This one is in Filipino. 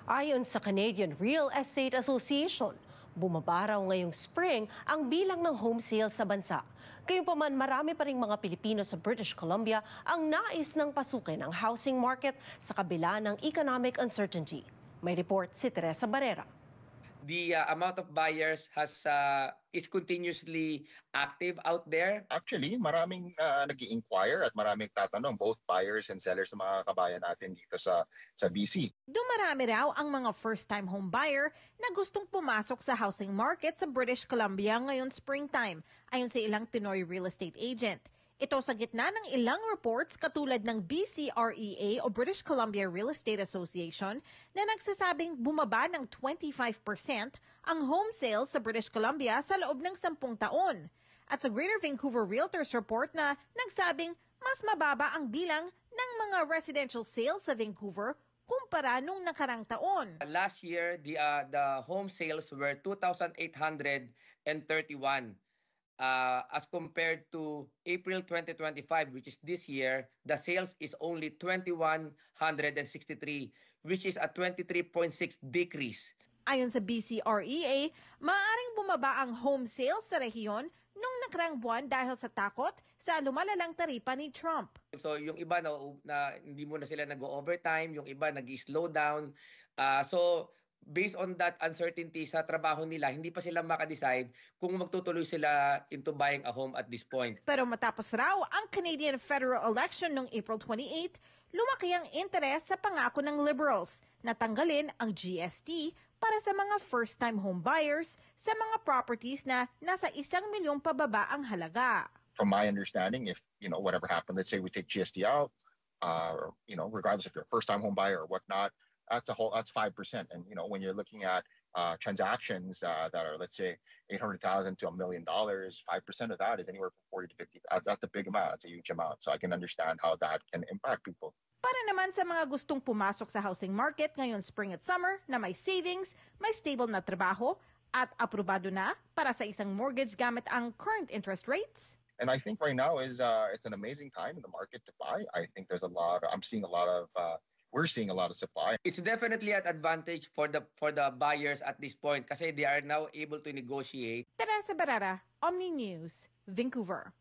Ayon sa Canadian Real Estate Association, bumaba raw ngayong spring ang bilang ng home sales sa bansa. Gayunpaman, marami pa ring mga Pilipino sa British Columbia ang nais ng pasukin ang housing market sa kabila ng economic uncertainty. May report si Teresa Barrera. The amount of buyers is continuously active out there. Actually, maraming nag-i-inquire at maraming tatanong, both buyers and sellers sa mga kabayan natin dito sa BC. Dumarami raw ang mga first-time home buyer na gustong pumasok sa housing market sa British Columbia ngayon springtime, ayon sa ilang Pinoy real estate agent. Ito sa gitna ng ilang reports katulad ng BCREA o British Columbia Real Estate Association na nagsasabing bumaba ng 25% ang home sales sa British Columbia sa loob ng 10 taon. At sa Greater Vancouver Realtors Report na nagsabing mas mababa ang bilang ng mga residential sales sa Vancouver kumpara nung nakarang taon. Last year, the home sales were 2,831. As compared to April 2025, which is this year, the sales is only 2,163, which is a 23.6 decrease. Ayon sa BCREA, maaaring bumaba ang home sales sa rehiyon nung nakarang buwan dahil sa takot sa lumalalang taripa ni Trump. So yung iba na hindi mo na sila nag-overtime, yung iba nag-slow down. Based on that uncertainty sa trabaho nila, hindi pa sila makadecide kung magtutuloy sila into buying a home at this point. Pero matapos raw ang Canadian federal election noong April 28, lumaki ang interes sa pangako ng Liberals na tanggalin ang GST para sa mga first-time home buyers sa mga properties na nasa 1 milyong pababa ang halaga. From my understanding, if whatever happened, let's say we take GST out, regardless if you're a first-time home buyer or whatnot, that's 5%. And when you're looking at transactions that are, let's say, $800,000 to $1 million, 5% of that is anywhere from 40 to 50. That's a big amount. That's a huge amount. So I can understand how that can impact people. Para naman sa mga gustong pumasok sa housing market ngayon spring at summer na may savings, may stable na trabaho at aprobado na para sa isang mortgage gamit ang current interest rates. And I think right now it's an amazing time in the market to buy. I think we're seeing a lot of supply. It's definitely an advantage for the buyers at this point kasi they are now able to negotiate. Teresa Barrera, Omni News, Vancouver.